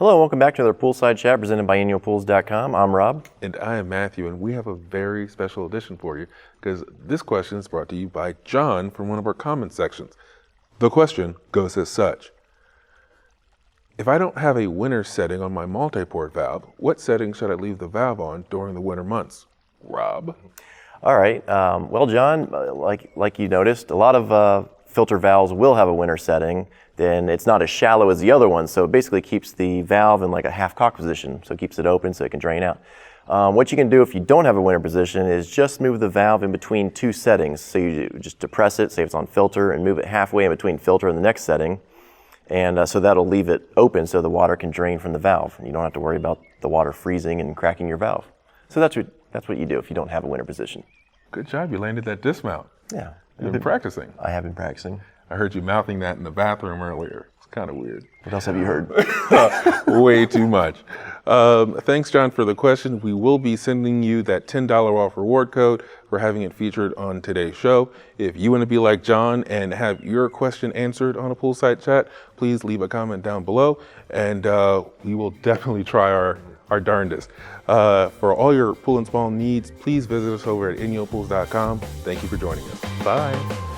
Hello, welcome back to another Poolside Chat presented by annualpools.com. I'm Rob. And I am Matthew, and we have a very special edition for you because this question is brought to you by John from one of our comment sections. The question goes as such. If I don't have a winter setting on my multiport valve, what setting should I leave the valve on during the winter months? Rob? All right. Well, John, like you noticed, a lot of filter valves will have a winter setting. Then it's not as shallow as the other one, so it basically keeps the valve in like a half cock position, so it keeps it open so it can drain out. What you can do if you don't have a winter position is just move the valve in between two settings. So you just depress it, say it's on filter, and move it halfway in between filter and the next setting. And so that'll leave it open so the water can drain from the valve. You don't have to worry about the water freezing and cracking your valve. So that's what you do if you don't have a winter position. Good job, you landed that dismount. Yeah. You've been practicing. I have been practicing. I heard you mouthing that in the bathroom earlier. It's kind of weird. What else have you heard? Way too much. Thanks, John, for the question. We will be sending you that $10 off reward code for having it featured on today's show. If you want to be like John and have your question answered on a Poolside Chat, please leave a comment down below, and we will definitely try our darndest. For all your pool and spa needs, please visit us over at annualpools.com. Thank you for joining us. Bye.